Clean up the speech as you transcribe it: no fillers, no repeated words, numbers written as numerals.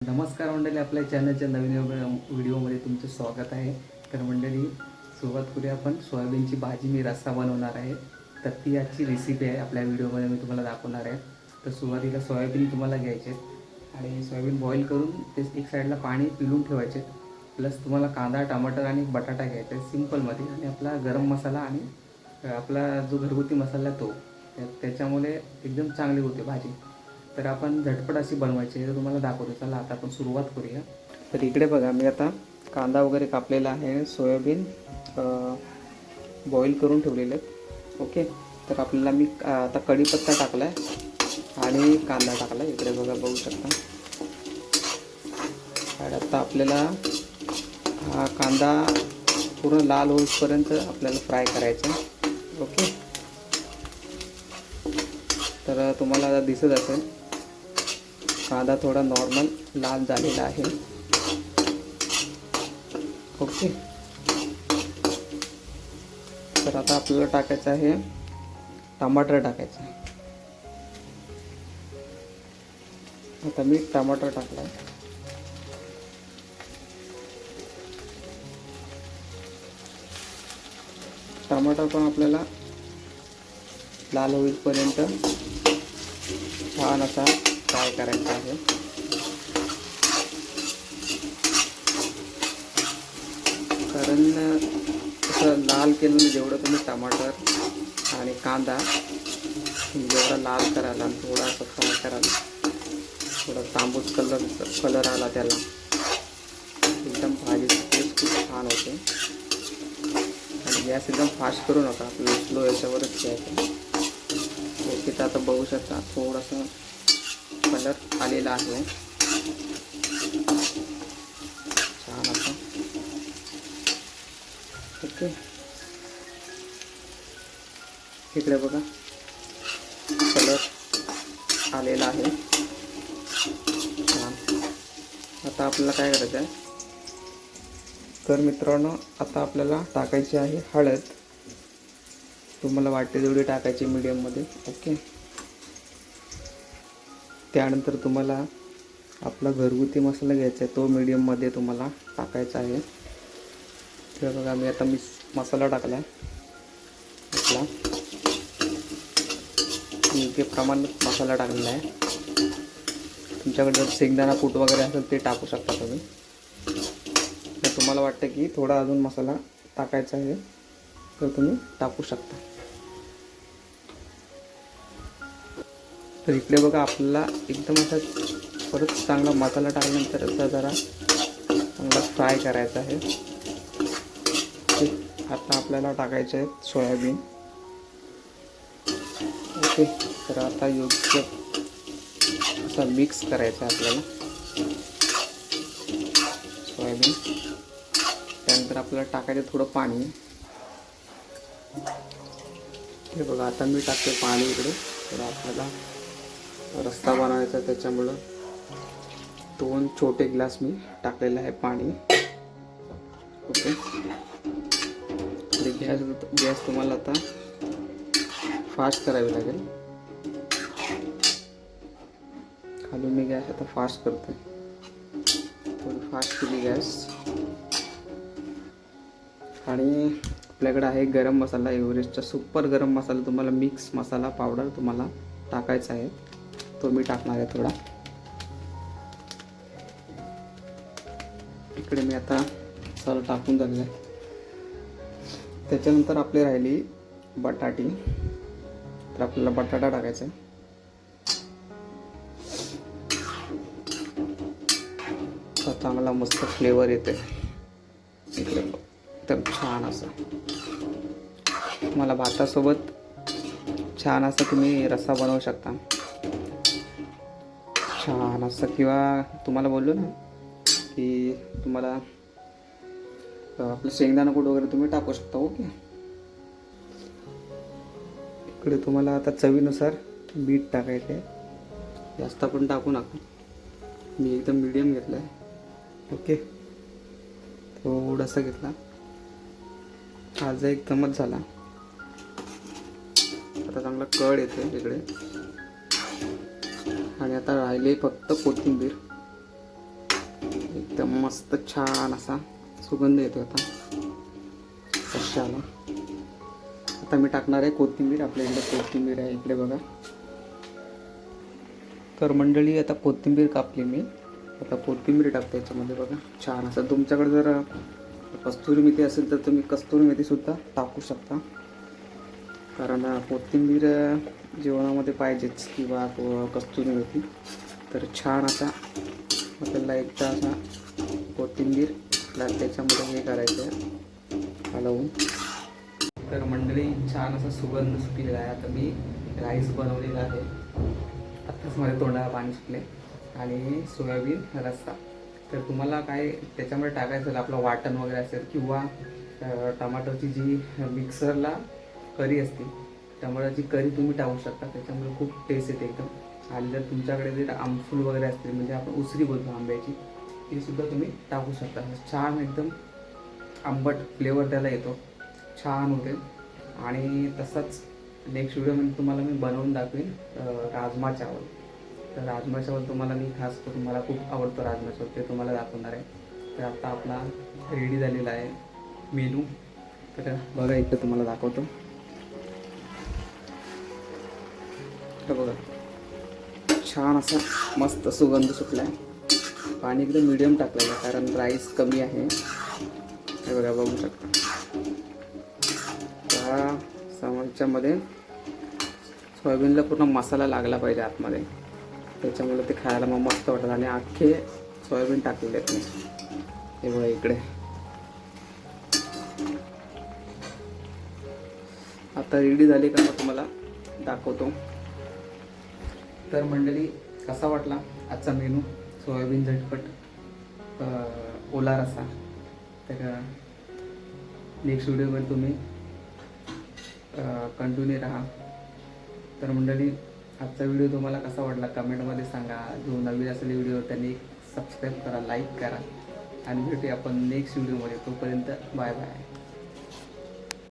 नमस्कार मंडळी, आपल्या चॅनलच्या नवीन व्हिडिओमध्ये तुमचं स्वागत आहे. तर मंडळी, सुरुवात करूया आपण सोयाबीनची भाजी. मी रस्सा बनवणार आहे, तर ती आजची रेसिपी आहे. आपल्या व्हिडिओमध्ये मी तुम्हाला दाखवणार आहे. तर सुरुवातीला सोयाबीन तुम्हाला घ्यायचे आणि सोयाबीन बॉईल करून ते एक साईडला पाणी पिळून ठेवायचे. प्लस तुम्हाला कांदा, टमाटर आणि बटाटा घ्यायचा आहे सिम्पलमध्ये, आणि आपला गरम मसाला आणि आपला जो घरगुती मसाला तो त्याच्यामुळे एकदम चांगली होते भाजी. तर आपण झटपट अशी बनवायची आहे, तुम्हाला दाखवतो. चला आता आपण सुरुवात करूया. तर इकडे बघा, मी आता कांदा वगैरे कापलेला आहे, सोयाबीन बॉईल करून ठेवलेले आहेत. ओके, तर आपल्याला मी आता कढीपत्ता टाकला आहे आणि कांदा टाकला आहे. इकडे बघा, बघू शकता. आणि आता आपल्याला हा कांदा पूर्ण लाल होईपर्यंत आपल्याला फ्राय करायचा. ओके, तर तुम्हाला आता दिसत असेल कांदा थोडा नॉर्मल लाल झालेला आहे. ओके, तर आता आपल्याला टाकायचं आहे टमाटर टाकायचं आहे. आता मी टमाटर टाकला आहे. टमाटर पण आपल्याला लाल होईपर्यंत छान असा फ्राय करायचा आहे. कारण असं लाल केलं, जेवढं तुम्ही टमाटर आणि कांदा जेवढा लाल करायला आणि थोडा असं फ्राय करायला, थोडा तांबूस कलर आला त्याला, एकदम भाजीची टेस्ट खूप छान होते. आणि गॅस एकदम फास्ट करू नका, आपल्याला स्लो याच्यावरच घ्यायचं. ओके, तर आता बघू शकता थोडासा कलर आलेला आहे छान असा. ओके, इकडे बघा कलर आलेला आहे छान. आता आपल्याला काय करायचं आहे, तर मित्रांनो, आता आपल्याला टाकायची आहे हळद. तुम्हाला वाटते तेवढी टाकायची मीडियममध्ये. ओके, त्यानंतर तुम्हाला आपला घरगुती मसाला घ्यायचा आहे, तो मीडियममध्ये तुम्हाला टाकायचा आहे. तर बघा, मी आता मसाला टाकला आहे आपला, योग्य प्रमाणात मसाला टाकलेला आहे. तुमच्याकडे जर शेंगदाणा कूट वगैरे असेल ते टाकू शकता तुम्ही. तर तुम्हाला वाटतं की थोडा अजून मसाला टाकायचा आहे तर तुम्ही टाकू शकता. तर इकडे बघा, आपल्याला एकदम असा परत चांगला मसाला टाकल्यानंतर असा जरा चांगला फ्राय करायचा आहे. आता आपल्याला टाकायचे आहेत सोयाबीन. ओके, तर आता योग्य असा मिक्स करायचा आहे आपल्याला सोयाबीन. त्यानंतर आपल्याला टाकायचं थोडं पाणी. हे बघा, आता मी टाकते पाणी इकडे. तर आपल्याला रस्सा बनवायचा, त्याच्यामुळं 2 छोटे ग्लास मी टाकलेलं आहे पाणी. ओके, गॅस तुम्हाला आता फास्ट करावी लागेल. खालून मी गॅस आता फास्ट करते, थोडी फास्ट केली गॅस. आणि आपल्याकडे आहे गरम मसाला, एव्हरेस्टचा सुपर गरम मसाला. तुम्हाला मिक्स मसाला पावडर तुम्हाला टाकायचा आहे, तो मी टाकणार आहे थोडा. इकडे मी आता मसाला टाकून झालेला आहे. त्याच्यानंतर आपली राहिली बटाटी. तर आपल्याला बटाटा टाकायचा आहे. चांगला मस्त फ्लेवर येते इकडे. तर छान असं तुम्हाला भातासोबत छान असं तुम्ही रस्सा बनवू शकता छान असं. किंवा तुम्हाला बोललो ना की तुम्हाला आपलं शेंगदाणा कूट वगैरे तुम्ही टाकू शकता. ओके, इकडे तुम्हाला आता चवीनुसार मीठ टाकायचं आहे. जास्त पण टाकू नका, मी एकदम मीडियम घेतलं आहे. ओके, थोडासा घेतला. आज एकदमच झाला. आता चांगला कड येते इकडे. आणि आता राहिले फक्त कोथिंबीर. एकदम मस्त छान असा सुगंध येतो आता कशाला. आता मी टाकणार आहे कोथिंबीर. आपल्या इकडे कोथिंबीर आहे, इकडे बघा. तर मंडळी आता कोथिंबीर कापली मी. आता कोथिंबीर टाकते याच्यामध्ये बघा छान असं. तुमच्याकडे जर कस्तुरी मेथी असेल तर तुम्ही कस्तुरी मेथीसुद्धा टाकू शकता, कारण कोथिंबीर जेवणामध्ये पाहिजेच, किंवा कस्तुरी मेथी. तर छान असा आपल्याला एकदा असा कोथिंबीर त्याच्यामध्ये हे करायचं आहे हलवून. तर मंडळी छान असा सुगंध सुटलेला आहे. आता मी राईस बनवलेला आहे. आत्ताच माझ्या तोंडाला पाणी सुटले. आणि सोयाबीन रस्सा. तर तुम्हाला काय त्याच्यामध्ये टाकायचं असेल आपलं वाटण वगैरे असेल, किंवा टमाटरची जी मिक्सरला करी असते टमाटरची करी तुम्ही टाकू शकता. त्याच्यामुळे खूप टेस्ट येते एकदम. आणि जर तुमच्याकडे जर आमसूल वगैरे असते, म्हणजे आपण उसरी बोलतो आंब्याची, ती सुद्धा तुम्ही टाकू शकता. छान एकदम आंबट फ्लेवर त्याला येतो, छान होते. आणि तसंच नेक्स्ट व्हिडिओमध्ये तुम्हाला मी बनवून दाखवेन राजमा चावल. तर राजमा चावल तुम्हाला मी खास करून, मला खूप आवडतं राजमा चावल, ते तुम्हाला दाखवणार आहे. तर आता आपला रेडी झालेला आहे मेनू. तर बघा इकडे तुम्हाला दाखवतो. तर बघा छान असा मस्त सुगंध सुटला आहे. पाणी एकदम मिडियम टाकलेलं आहे, कारण राईस कमी आहे. हे बघा, बघू शकता. त्या समोरच्यामध्ये सोयाबीनला पूर्ण मसाला लागला पाहिजे आतमध्ये, त्याच्यामुळे ते खायला मग मस्त वाटतं. आणि अख्खे सोयाबीन टाकलेले आहेत मी. हे बघा इकडे. आता रेडी झाली का मग तुम्हाला दाखवतो. तर मंडळी कसा वाटला आजचा मेनू, सोयाबीन झटपट ओला रस्सा. तर नेक्स्ट व्हिडिओमध्ये तुम्ही कंटिन्यू राहा. तर मंडळी आजचा व्हिडिओ तुम्हाला कसा वाटला कमेंटमध्ये सांगा. जो नवीन असेल व्हिडिओ त्यांनी सबस्क्राईब करा, लाईक करा. आणि भेटूया आपण नेक्स्ट व्हिडिओमध्ये. तोपर्यंत बाय बाय.